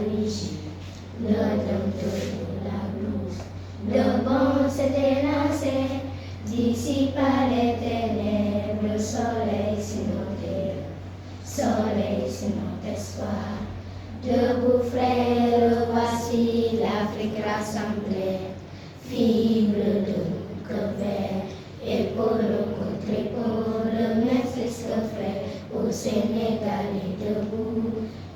l'origine, le docteur de la blouse. De bon s'était lancé, d'ici par les ténèbres, le soleil sur nos terres, soleil sur notre espoir. Debout frères, voici l'Afrique rassemblée, fibre de cœur vert, épaule contre épaule, même plus que frère, au Sénégal est debout,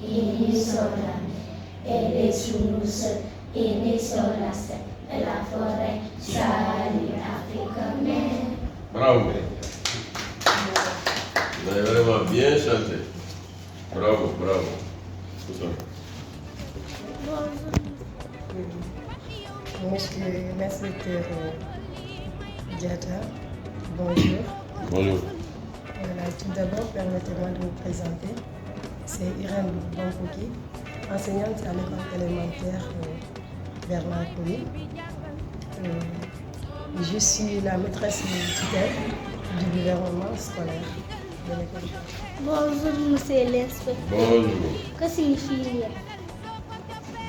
unis sur la mer, et les sources, unis sur la steppe, et la forêt, salut Afrique mère. Bravo. Vous avez vraiment bien chanté. Bravo, bravo. Monsieur l'inspecteur Diatta, bonjour. Bonjour. Voilà, tout d'abord, permettez-moi de vous présenter. C'est Irène Bamfouki, enseignante à l'école élémentaire Bernard Coly. Je suis la maîtresse tutelle du gouvernement scolaire de l'école. Bonjour, monsieur l'inspecteur. Bonjour. Que signifie l'IEF?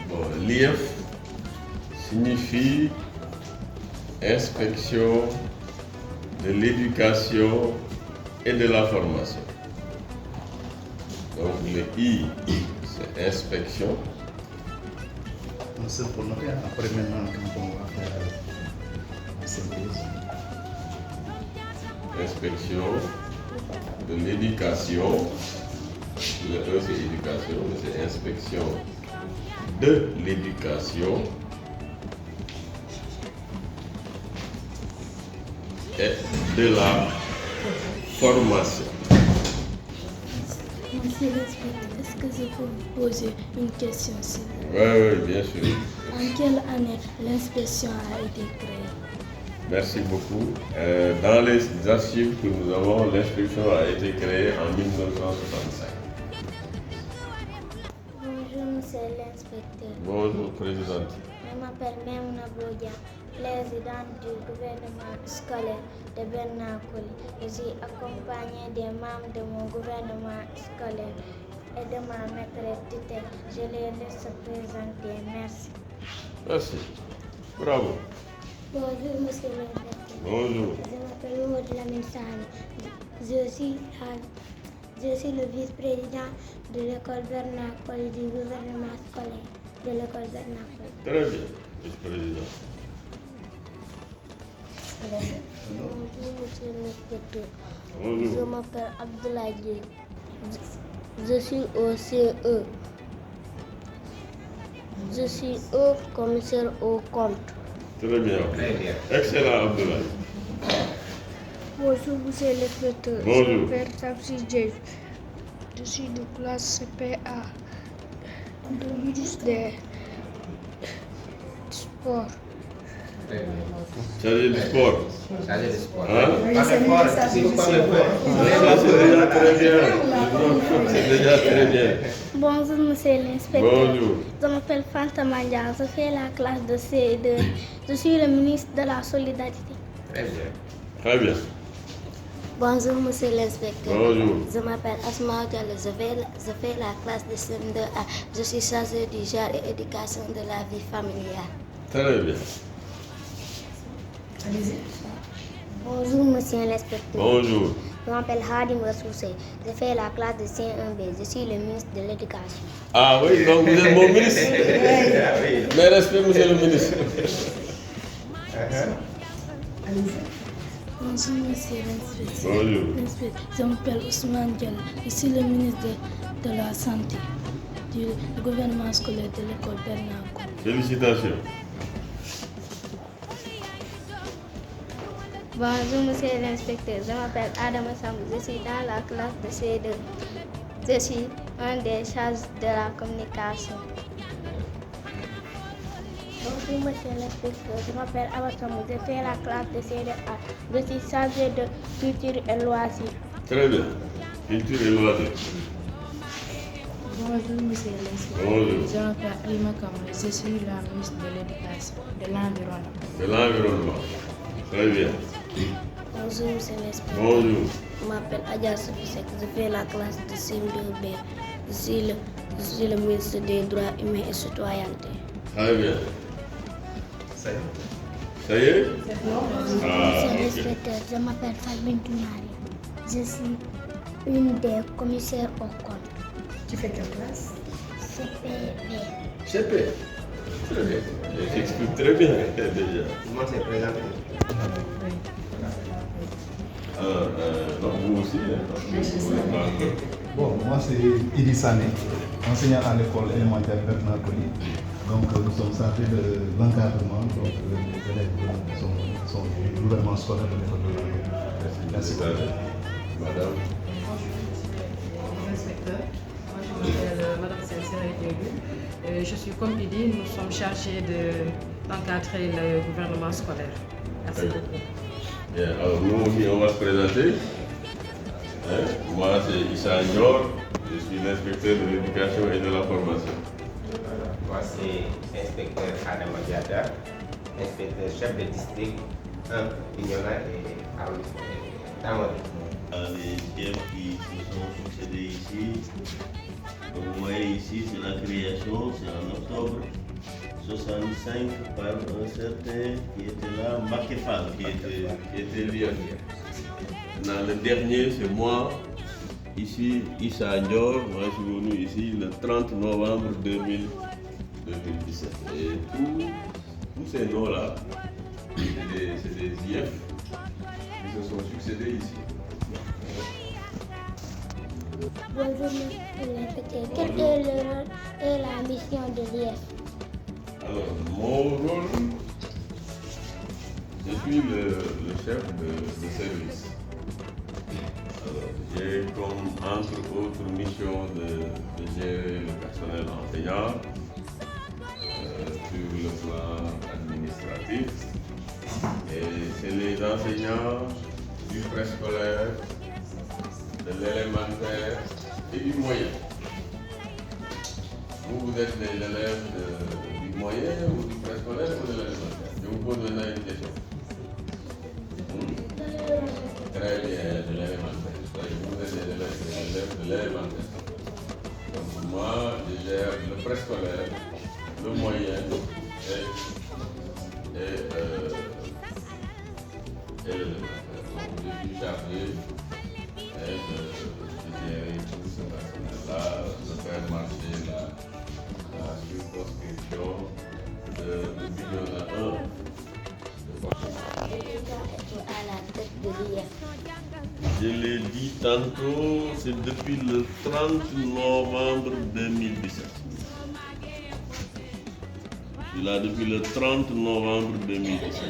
Bon, l'IEF signifie inspection de l'éducation et de la formation. Donc le I, c'est inspection. On se prononce après maintenant quand on va faire la synthèse. Inspection de l'éducation. Le E c'est éducation, mais c'est inspection de l'éducation et de la formation. Monsieur l'inspecteur, est-ce que je peux vous poser une question s'il vous Oui, oui, bien sûr. En quelle année l'inspection a été créée? Merci beaucoup. Dans les archives que nous avons, l'inspection a été créée en 1965. Bonjour, monsieur l'inspecteur. Bonjour, présidente. Je m'appelle Memouna Bodia, présidente du gouvernement scolaire de Bernard Coly. Je suis accompagnée des membres de mon gouvernement scolaire et de ma maîtresse tutelle. Je les laisse se présenter. Merci. Merci. Bravo. Bonjour, monsieur l'inspecteur. Bonjour. Je m'appelle Maud Lamine Sani. Je suis le vice-président de l'école Bernard Coly du gouvernement scolaire de l'école Bernard Coly. Très bien, vice-président. Bonjour, monsieur l'inspecteur. Je Bonjour. m'appelle Abdoulaye Dieng. Je suis au CE. Je suis au commissaire au compte. Très bien. Excellent, Abdoulaye. Bonjour, monsieur l'inspecteur. Bonjour. Je m'appelle Tamsi Djev. Je suis de classe CPA. Le ministre des Sports. Chargé du sport. Chargé de sport. Hein? Si vous parlez fort. Ça, c'est déjà très bien. C'est déjà très bien. Bonjour, monsieur l'inspecteur. Bonjour. Je m'appelle Fanta Mandia. Je fais la classe de CE2. Je suis le ministre de la Solidarité. Très bien. Très bien. Bonjour, monsieur l'inspecteur. Bonjour. Je m'appelle Asma Diallo. Je fais la classe de CM2A. Je suis chargée du genre et éducation de la vie familiale. Très bien. Allez-y. Bonjour, monsieur l'inspecteur. Bonjour. Je m'appelle Hadim Rassoussé. Je fais la classe de C1B. Je suis le ministre de l'Éducation. Ah oui, donc vous êtes mon ministre. Mes respects, monsieur le ministre. Allez-y. Bonjour, monsieur l'inspecteur. Bonjour. Je m'appelle Ousmane Diallo. Je suis le ministre de la Santé du gouvernement scolaire de l'école Bernard Coly. Félicitations. Bonjour, monsieur l'inspecteur. Je m'appelle Adam Sam. Je suis dans la classe de C2. Je suis un des charges de la communication. Bonjour, monsieur l'inspecteur. Je m'appelle Abassam. Je fais la classe de C2A. Je suis chargé de culture et loisirs. Très bien. Culture et loisirs. Bonjour, monsieur l'inspecteur. Bonjour. Je m'appelle Alima Kamara. Je suis la ministre de l'Éducation, de l'Environnement. De l'environnement. Très bien. Bonjour, monsieur l'inspecteur. Bonjour. Je m'appelle Adja Sofisek. Je fais la classe de CM2B. Je suis le Je suis le ministre des Droits humains et Citoyenneté. Très bien. Ça y est. Ça y est? Monsieur ok. l'inspecteur, je m'appelle Fabien Tounari. Je suis une des commissaires au compte. Tu fais quelle classe? CPP. CP. Très bien. Il explique très bien déjà. Moi, c'est présenté. Donc vous aussi, hein? Bon, moi c'est Idi Sané, enseignant à l'école élémentaire Bernard Colli. Donc nous sommes chargés de l'encadrement, donc les élèves sont du gouvernement scolaire de l'école de l'Anneau. Merci. Madame. Inspecteur. Moi, je m'appelle Madame Sensei. Je suis comme il dit, nous sommes chargés d'encadrer le gouvernement scolaire. Merci beaucoup. Bien, alors nous aussi on va se présenter. Hein? Moi c'est Issa Ndior, je suis l'inspecteur de l'éducation et de la formation. Moi, c'est inspecteur Adama Diata, inspecteur chef de district 1, Bignona et arrondissement d'Amoré. Les chefs qui se sont succédés ici. Donc, vous voyez ici, c'est la création, c'est en octobre 65 par un certain qui était là, Makefal, qui était lié. Maintenant, le dernier, c'est moi, ici, Issa Ndior. Moi, je suis venu ici le 30 novembre 2017. Et tous ces noms-là, c'est des IF qui se sont succédés ici. Bonjour, monsieur l'inspecteur. Quel est le rôle et la mission de l'IF? Alors, mon rôle, je suis le chef de service. Alors, j'ai comme entre autres mission de gérer le personnel enseignant sur le plan administratif. Et c'est les enseignants du préscolaire, de l'élémentaire et du moyen. Vous êtes les élèves du moyen ou du préscolaire ou de l'élémentaire? Je vous pose maintenant une question. Très bien, de l'élémentaire. Vous êtes les élèves de l'élémentaire. Donc moi, je gère le préscolaire, le moyen et l'élémentaire. Donc je suis chargé de gérer tout ce personnel-là, de faire marcher la circonscription de Bignona 1. À la tête de l'IF. Je l'ai dit tantôt, c'est depuis le 30 novembre 2017. Je suis là depuis le 30 novembre 2017.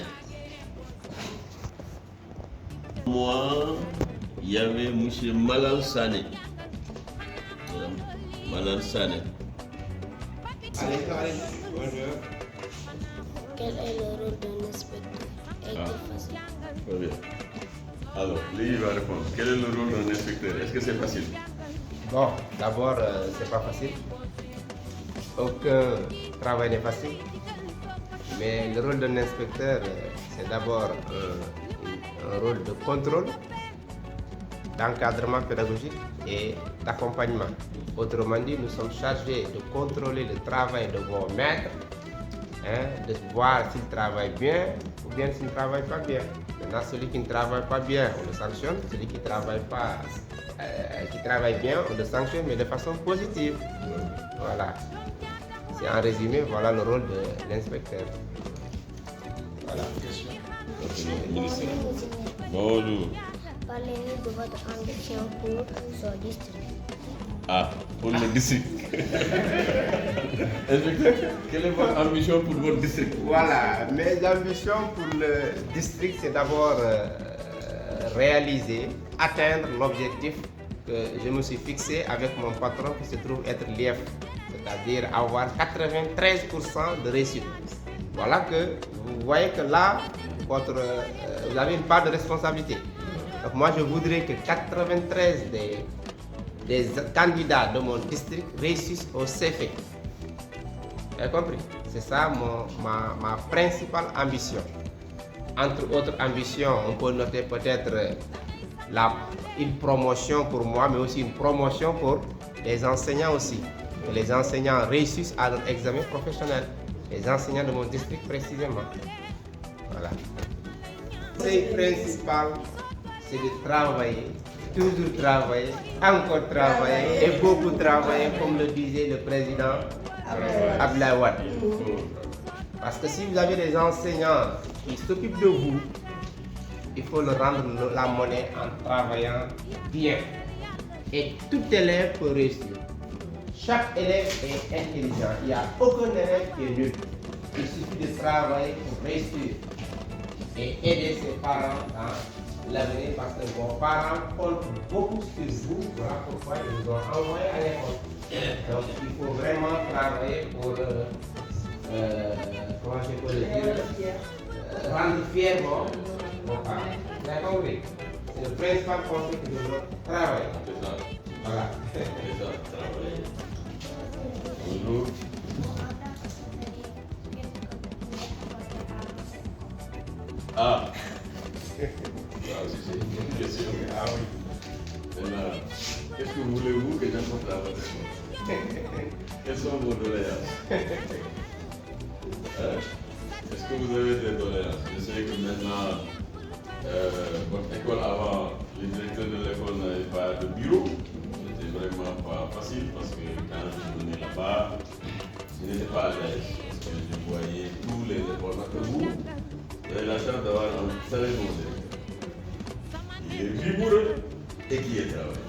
Moi, il y avait M. Malal Sané. Malal Sané. Allez, bonjour. Quel est le rôle d'un inspecteur? Est-il facile? Très bien. Alors, lui va répondre. Quel est le rôle d'un inspecteur? Est-ce que c'est facile? Bon, d'abord, c'est pas facile. Aucun travail n'est facile. Mais le rôle d'un inspecteur, c'est d'abord un rôle de contrôle, d'encadrement pédagogique et d'accompagnement. Autrement dit, nous sommes chargés de contrôler le travail de vos maîtres, de voir s'ils travaillent bien ou bien s'ils ne travaillent pas bien. Maintenant, celui qui ne travaille pas bien, on le sanctionne. Celui qui travaille bien, on le sanctionne, mais de façon positive. Voilà. C'est en résumé, voilà le rôle de l'inspecteur. Voilà. Bonjour. Parlez-nous de votre ambition pour ce district. Ah, pour le district. Inspecteur, quelle est votre ambition pour votre district? Voilà, mes ambitions pour le district, c'est d'abord réaliser, atteindre l'objectif que je me suis fixé avec mon patron qui se trouve être l'IF, c'est-à-dire avoir 93% de réussite. Voilà que vous voyez que là, vous avez une part de responsabilité. Donc moi, je voudrais que 93 des candidats de mon district réussissent au CFE. Vous avez compris? C'est ça ma principale ambition. Entre autres ambitions, on peut noter peut-être une promotion pour moi, mais aussi une promotion pour les enseignants aussi. que les enseignants réussissent à leur examen professionnel. Les enseignants de mon district précisément. Voilà. Le conseil principal, c'est de travailler, toujours travailler, encore travailler et beaucoup travailler, comme le disait le président Abdoulaye Wade. Parce que si vous avez des enseignants qui s'occupent de vous, il faut leur rendre la monnaie en travaillant bien. Et tout élève peut réussir. Chaque élève est intelligent. Il n'y a aucun élève qui est nul. Il suffit de travailler pour réussir et aider ses parents dans l'avenir parce que vos parents comptent beaucoup sur vous. Voilà pourquoi ils vous ont envoyé à l'école. Donc il faut vraiment travailler pour comment je peux le dire, rendre fiers vos parents. Vous avez compris? C'est le principal conseil que je veux travailler. C'est ça. Voilà. C'est ça, travailler. Bonjour. Ah. Ça aussi c'est une question. Ah oui. Maintenant, qu'est-ce que voulez-vous que j'apporte à votre école? Quelles sont vos doléances? Hein? Est-ce que vous avez des doléances? Je sais que maintenant, votre école avant, les directeurs de l'école n'avaient pas de bureau. C'était vraiment pas facile parce que quand je venais là-bas, je n'étais pas à l'aise parce que je voyais tous les écoles. Parce que vous avez la chance d'avoir un très bon directeur. Il est rigoureux et qui est travaillé.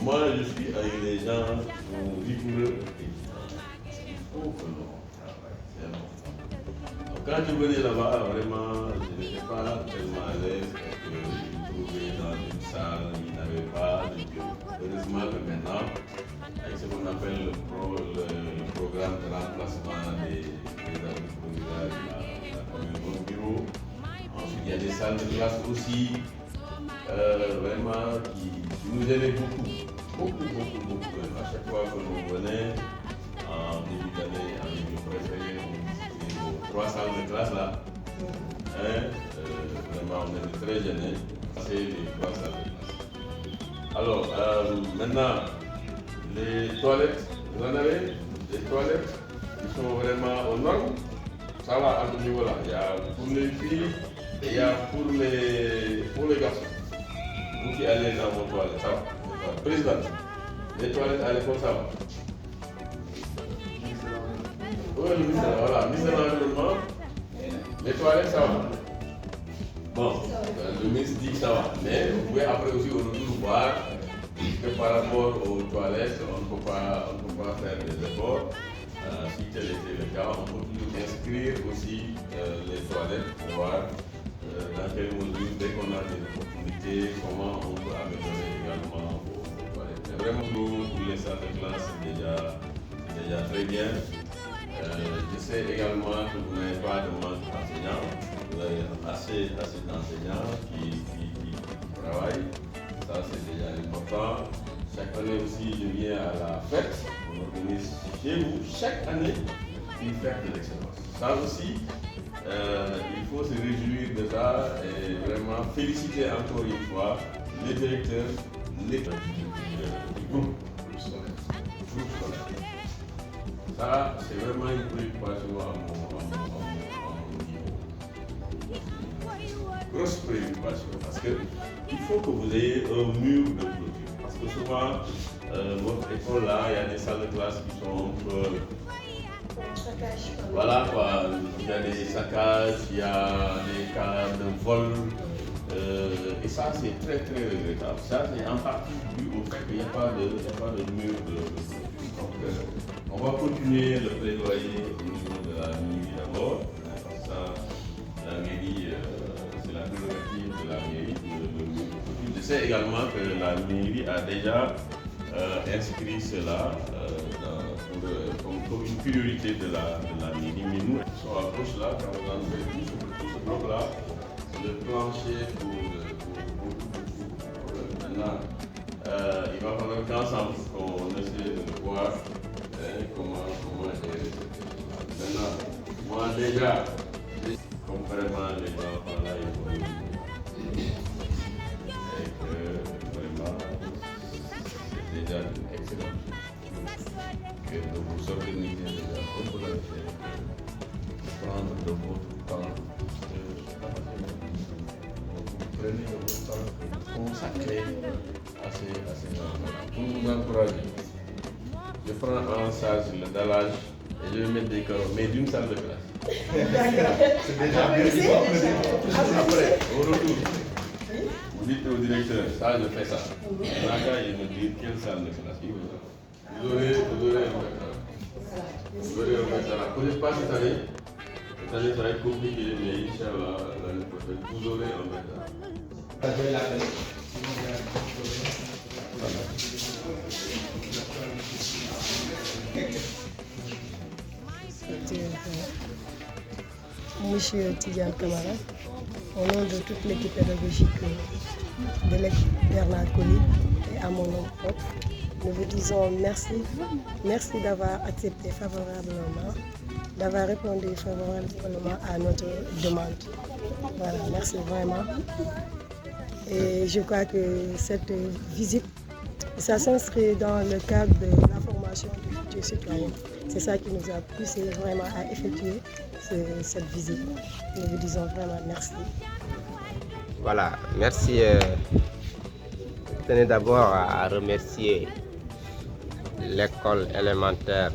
Moi, je suis avec des gens qui sont rigoureux et qui travaillent. Il faut que l'on travaille, c'est important. Donc, quand je venais là-bas, vraiment, je n'étais pas tellement à l'aise parce que je me trouvais dans une salle, il n'y avait pas de bureau. Heureusement que maintenant, avec ce qu'on appelle le programme de remplacement des habits provisoires, il y a quand même un bureau. Ensuite, il y a des salles de classe aussi, vraiment, qui nous aidaient beaucoup. Beaucoup. À chaque fois que nous venons en début d'année, en début préféré, on visitait nos 3 salles de classe là. Vraiment, on était très gênés. C'est les 3 salles de classe. Alors, maintenant, les toilettes, vous en avez? Les toilettes, ils sont vraiment aux normes. Ça va à ce niveau-là. Il y a pour les filles et il y a pour les garçons. Vous qui allez dans vos toilettes, ça va. Président, les toilettes à l'école, ça va. Oui, le ministère, voilà, ministère de l'Environnement, les toilettes, ça va. Bon, le ministre dit que ça va, mais vous pouvez après aussi au retour voir que par rapport aux toilettes, on ne peut pas faire des efforts. Si tel était le cas, on peut toujours inscrire aussi les toilettes pour voir dans quelle mesure, dès qu'on a des opportunités, comment on peut améliorer également aux toilettes. Mais vraiment, pour les salles de classe, c'est déjà très bien. Je sais également que vous n'avez pas de manque d'enseignants. Vous avez assez d'enseignants qui travaillent. Ça, c'est déjà important. Chaque année aussi, je viens à la fête. On organise chez vous, chaque année, une fête de l'excellence. Ça aussi, il faut se réjouir de ça et vraiment féliciter encore une fois les directeurs, les groupes scolaires. Ça, c'est vraiment une préoccupation à mon niveau. Grosse préoccupation parce qu'il faut que vous ayez un mur de clôture. Parce que souvent, votre école là, il y a des salles de classe qui sont un peu. Voilà quoi, il y a des saccages, il y a des cas de vol. Et ça, c'est très regrettable. Ça, c'est en partie dû au fait qu'il n'y a pas de mur de clôture. Donc, on va continuer le plaidoyer au niveau de la mairie d'abord. Ça, la mairie, c'est la prérogative de la mairie. Je sais également que la mairie a déjà inscrit cela comme une priorité de la mairie. Mais nous, sur la gauche là, quand vous entrez tout ce bloc là, le plancher pour maintenant, il va falloir qu'ensemble qu'on essaie de voir comment gérer. Maintenant, moi déjà, comme vraiment les enfants là, ils vont et que vraiment, c'est déjà excellent. que de vous organiser déjà comme vous l'avez fait, de prendre de votre temps, vous prenez de votre temps et vous consacrez à ces enfants. Pour vous encourager, je prends en charge le dallage et je vais mettre des carreaux, mais d'une salle de classe. C'est déjà bien. Après, au retour, vous dites au directeur, ça je fais ça. Là, il me dit quelle salle de classe il veut. Vous aurez un médecin. Vous aurez un médecin. Peut-être pas cette année. Cette année, ça va être compliqué, mais Inch'Allah, l'année prochaine, vous aurez un médecin. Monsieur Tidiane Camara, au nom de toute l'équipe pédagogique de l'école Bernard Coly et à mon nom propre, nous vous disons merci. Merci d'avoir accepté favorablement, d'avoir répondu favorablement à notre demande. Voilà, merci vraiment. Et je crois que cette visite, ça s'inscrit dans le cadre de la formation du futur citoyen. C'est ça qui nous a poussé vraiment à effectuer cette visite. Nous vous disons vraiment merci. Voilà, merci. Je tenais d'abord à remercier l'école élémentaire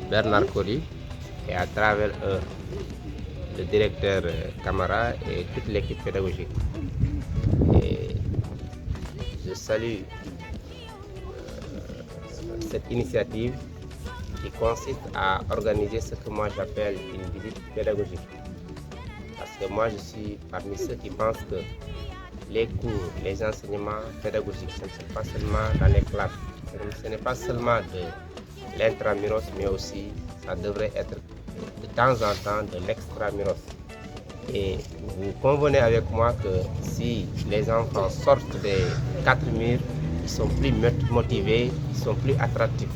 Bernard Coly et à travers eux le directeur Camara et toute l'équipe pédagogique. Et je salue cette initiative qui consiste à organiser ce que moi j'appelle une visite pédagogique. Parce que moi je suis parmi ceux qui pensent que les cours, les enseignements pédagogiques, ce ne sont pas seulement dans les classes, ce n'est pas seulement de l'intramuros, mais aussi ça devrait être de temps en temps de l'extramuros. Et vous convenez avec moi que si les enfants sortent des 4 murs, ils sont plus motivés, ils sont plus attractifs.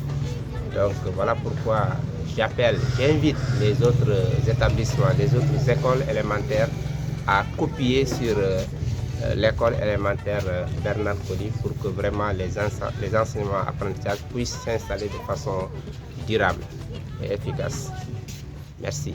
Donc voilà pourquoi j'invite les autres établissements, les autres écoles élémentaires à copier sur l'école élémentaire Bernard Coly pour que vraiment les enseignements apprentissages puissent s'installer de façon durable et efficace. Merci.